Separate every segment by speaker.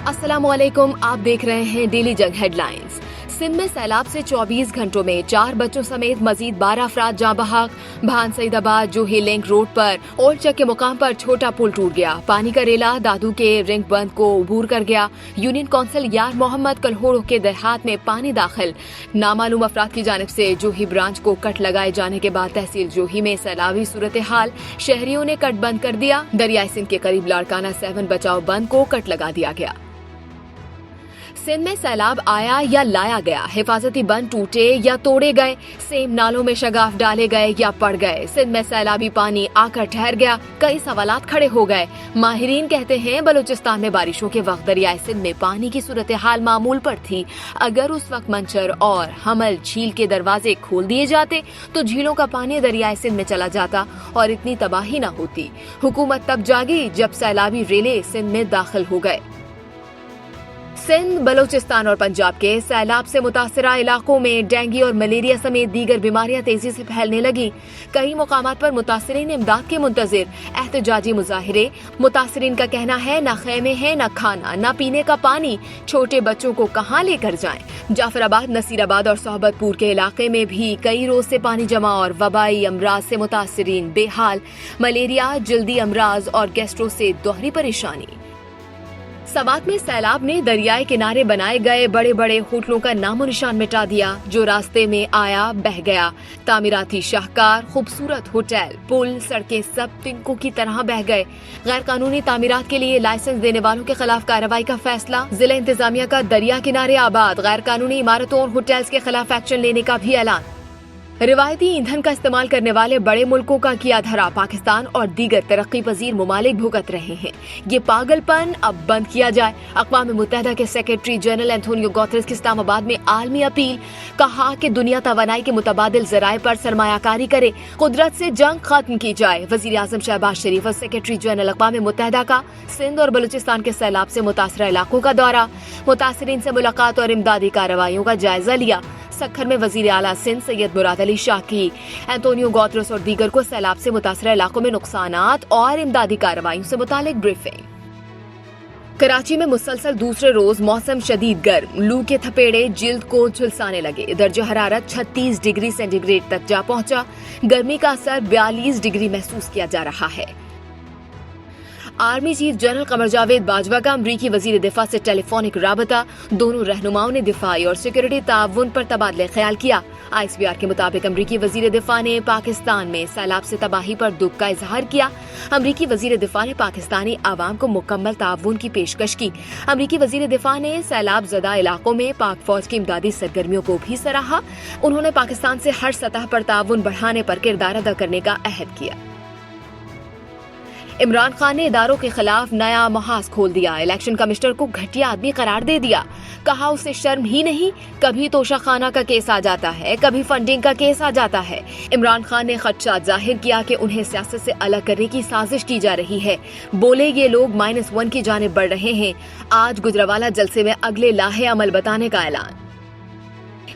Speaker 1: अस्सलामुअलैकुम, आप देख रहे हैं डेली जंग हेडलाइंस। सिंध में सैलाब से 24 घंटों में 4 बच्चों समेत मजीद 12 अफराद जाँ बहक। भान सईदाबाद जोही लिंक रोड पर ओल्ड चक के मुकाम पर छोटा पुल टूट गया। पानी का रेला दादू के रिंग बंद को उबूर कर गया। यूनियन कौंसिल यार मोहम्मद कलहोड़ो के देहात में पानी दाखिल। नामालूम अफराद की जानिब से जोही ब्रांच को कट लगाए जाने के बाद तहसील जोही में सैलाबी सूरत हाल, शहरियों ने कट बंद कर दिया। दरियाई सिंध के करीब लाड़काना 7 बचाव बंद को कट लगा दिया गया। सिंध में सैलाब आया या लाया गया, हिफाजती बंद टूटे या तोड़े गए, सेम नालों में शगाफ डाले गए या पड़ गए। सिंध में सैलाबी पानी आकर ठहर गया, कई सवालात खड़े हो गए। माहिरीन कहते हैं बलूचिस्तान में बारिशों के वक्त दरियाई सिंध में पानी की सूरत हाल मामूल पर थी। अगर उस वक्त मंचर और हमल झील के दरवाजे खोल दिए जाते तो झीलों का पानी दरियाई सिंध में चला जाता और इतनी तबाही न होती। हुकूमत तब जागी जब सैलाबी रेले सिंध में दाखिल हो गए। सिंध, बलूचिस्तान और पंजाब के सैलाब से मुतासरा इलाकों में डेंगू और मलेरिया समेत दीगर बीमारियां तेजी से फैलने लगी। कई मुकामात पर मुतासरीन इमदाद के मुंतजिर, एहतजाजी मुजाहिरे। मुतासरीन का कहना है न खेमे हैं, न खाना, न पीने का पानी, छोटे बच्चों को कहाँ लेकर जाएं। जाफराबाद, नसीराबाद और सोहबतपुर के इलाके में भी कई रोज से पानी जमा और वबाई अमराज से मुतासरीन बेहाल। मलेरिया, जल्दी अमराज और गैस्ट्रो से दोहरी परेशानी। समात में सैलाब ने दरियाए किनारे बनाए गए बड़े बड़े होटलों का नामो निशान मिटा दिया। जो रास्ते में आया बह गया। तामीराती शाहकार, खूबसूरत होटल, पुल, सड़कें सब तिनकों की तरह बह गए। गैर कानूनी तामीरात के लिए लाइसेंस देने वालों के खिलाफ कार्रवाई का फैसला। जिला इंतजामिया का दरिया किनारे आबाद गैर कानूनी इमारतों और होटल्स के खिलाफ एक्शन लेने का भी ऐलान। रिवायती ईंधन का इस्तेमाल करने वाले बड़े मुल्कों का किया धरा पाकिस्तान और दीगर तरक्की पजीर ममालिक भुगत रहे हैं। ये पागलपन अब बंद किया जाए। अक़वाम मुत्तहिदा के सेक्रेटरी जनरल एंटोनियो गुतेरेस की इस्लामाबाद में आलमी अपील। कहा कि दुनिया तवानाई के मुतबादिल ज़राए पर सरमायाकारी करे, कुदरत से जंग खत्म की जाए। वज़ीर आज़म शहबाज शरीफ और सेक्रेटरी जनरल अक़वाम मुत्तहिदा का सिंध और बलूचिस्तान के सैलाब से मुतासरा इलाकों का दौरा। मुतासरीन से मुलाकात और इमदादी कार्रवाइयों का जायजा लिया। सखर में वजीर आला सिंध सैयद मुराद अली शाह की एंटोनियो गुतेरेस और दीगर को सैलाब से मुतासरा इलाकों में नुकसानात और इमदादी कार्रवाइयों से मुतालिक ब्रीफिंग। कराची में मुसलसल दूसरे रोज मौसम शदीद गर्म, लू के थपेड़े जिल्द को झुलसाने लगे। दर्जा हरारत 36 डिग्री सेंटीग्रेड तक जा पहुंचा। गर्मी का असर 42 डिग्री महसूस किया जा रहा है। Army chief general Qamar Javed Bajwa का अमरीकी वजीर दिफा से टेलीफोनिक राबता। दोनों रहनुमाओं ने दिफाई और सिक्योरिटी ताउन पर तबादला ख्याल किया। ISPR के मुताबिक अमरीकी वजीर दिफा ने पाकिस्तान में सैलाब से तबाही पर दुख का इजहार किया। अमरीकी वजीर दिफा ने पाकिस्तानी आवाम को मुकम्मल ताउन की पेशकश की। अमरीकी वजीर दिफा ने सैलाब ज़दा इलाकों में पाक फौज की इमदादी सरगर्मियों को भी सराहा। उन्होंने पाकिस्तान से हर सतह पर ताउन बढ़ाने पर किरदार अदा करने का अहद किया। इमरान खान ने इदारों के खिलाफ नया महाज खोल दिया। इलेक्शन कमिश्नर को घटिया आदमी करार दे दिया। कहा उसे शर्म ही नहीं, कभी तोशा खाना का केस आ जाता है, कभी फंडिंग का केस आ जाता है। इमरान खान ने खदशात जाहिर किया कि उन्हें सियासत से अलग करने की साजिश की जा रही है। बोले ये लोग -1 की जानिब बढ़ रहे हैं। आज गुजरावाला जलसे में अगले लाहे अमल बताने का ऐलान।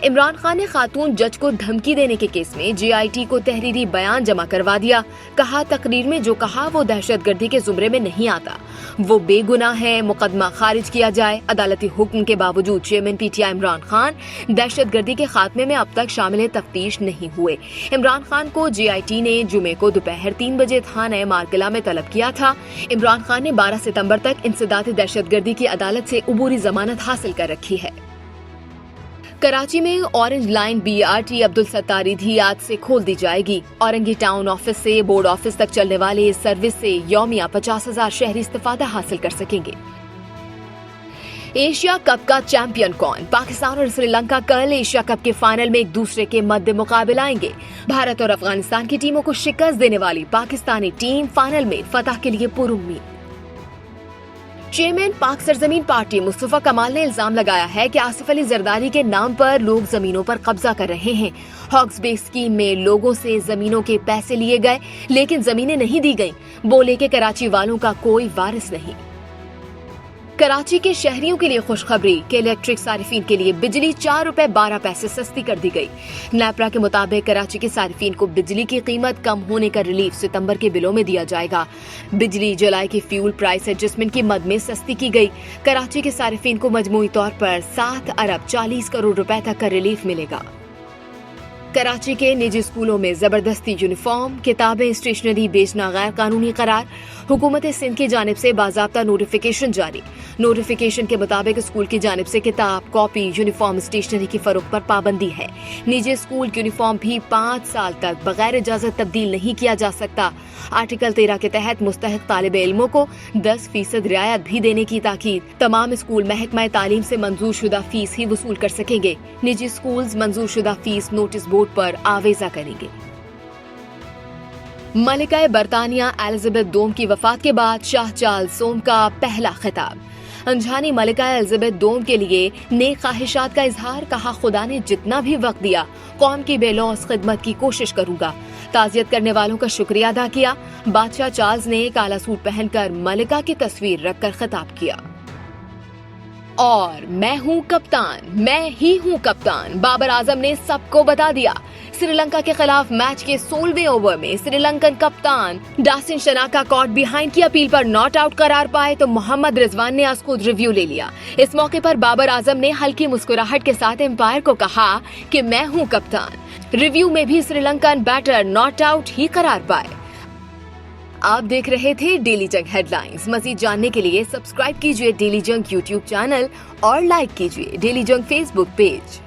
Speaker 1: इमरान खान ने खातून जज को धमकी देने के केस में JIT को तहरीरी बयान जमा करवा दिया। कहा तकरीर में जो कहा वो दहशतगर्दी के जुमरे में नहीं आता, वो बेगुनाह है, मुकदमा खारिज किया जाए। अदालती हुक्म के बावजूद चेयरमैन PTI इमरान खान दहशतगर्दी के खात्मे में अब तक शामिल तफ्तीश नहीं हुए। इमरान खान को JIT ने जुमे को दोपहर 3 बजे थाना मारकिला में तलब किया था। इमरान खान ने 12 सितंबर तक इंसदादी दहशतगर्दी की अदालत से उबूरी जमानत हासिल कर रखी है। कराची में ऑरेंज लाइन BRT अब्दुल सत्तारी धी आज से खोल दी जाएगी। औरंगी टाउन ऑफिस से बोर्ड ऑफिस तक चलने वाले इस सर्विस से यौमिया 50,000 शहरी इस्तिफादा हासिल कर सकेंगे। एशिया कप का चैंपियन कौन? पाकिस्तान और श्रीलंका कल एशिया कप के फाइनल में एक दूसरे के मद्दे मुकाबले आएंगे। भारत और अफगानिस्तान की टीमों को शिकस्त देने वाली पाकिस्तानी टीम फाइनल में फतह के लिए पुरुम्मीद। चेयरमैन पाक सरजमीन पार्टी मुस्तफा कमाल ने इल्जाम लगाया है कि आसिफ अली जरदारी के नाम पर लोग जमीनों पर कब्जा कर रहे हैं। हॉक्स बे स्कीम में लोगों से जमीनों के पैसे लिए गए लेकिन जमीनें नहीं दी गईं। बोले कि कराची वालों का कोई वारिस नहीं। कराची के शहरियों के लिए खुशखबरी कि इलेक्ट्रिक सारिफीन के लिए बिजली 4 रुपए 12 पैसे सस्ती कर दी गई। नेपरा के मुताबिक कराची के सारिफीन को बिजली की कीमत कम होने का रिलीफ सितंबर के बिलों में दिया जाएगा। बिजली जुलाई की फ्यूल प्राइस एडजस्टमेंट की मद में सस्ती की गई। कराची के सारिफीन को मजमूई तौर पर 7 अरब 40 करोड़ रुपए तक का रिलीफ मिलेगा। कराची के निजी स्कूलों में जबरदस्ती यूनिफॉर्म, किताबें, स्टेशनरी बेचना गैर कानूनी करार। हुकूमत सिंध की जानिब से बाज़ाब्ता नोटिफिकेशन जारी। नोटिफिकेशन के मुताबिक स्कूल की जानिब से किताब, कॉपी, यूनिफॉर्म, स्टेशनरी की फरोख्त पर पाबंदी है। निजी स्कूल यूनिफॉर्म भी 5 साल तक बगैर इजाजत तब्दील नहीं किया जा सकता। आर्टिकल 13 के तहत मुस्तहिक तालिब इल्मों को 10% रियायत भी देने की ताकीद। तमाम स्कूल महकमा तालीम से मंजूर शुदा फीस ही वसूल कर सकेंगे। निजी स्कूल मंजूर शुदा फीस नोटिस बोर्ड पर आवेजा करेंगे। मलिका बरतानिया एलिजाबेथ दोम की वफात के बाद शाह चार्ल्स सोम का पहला खिताब। अनजानी मलिका एलिजाबेथ दोम के लिए नेक ख्वाहिशात का इजहार। कहा, खुदा ने जितना भी वक्त दिया कौम की बेलौस खिदमत की कोशिश करूंगा। ताजियत करने वालों का शुक्रिया अदा किया। बादशाह चार्ल्स ने काला सूट पहनकर मलिका की तस्वीर रखकर खिताब किया। और मैं हूँ कप्तान, मैं ही हूँ कप्तान, बाबर आजम ने सबको बता दिया। श्रीलंका के खिलाफ मैच के 16वें ओवर में श्रीलंकन कप्तान डासिन शनाका कॉट बिहाइंड की अपील पर नॉट आउट करार पाए तो मोहम्मद रिजवान ने आज खुद रिव्यू ले लिया। इस मौके पर बाबर आजम ने हल्की मुस्कुराहट के साथ एम्पायर को कहा कि मैं हूँ कप्तान। रिव्यू में भी श्रीलंकन बैटर नॉट आउट ही करार पाए। आप देख रहे थे डेली जंग हेडलाइंस। मजीद जानने के लिए सब्सक्राइब कीजिए डेली जंग यूट्यूब चैनल और लाइक कीजिए डेली जंग फेसबुक पेज।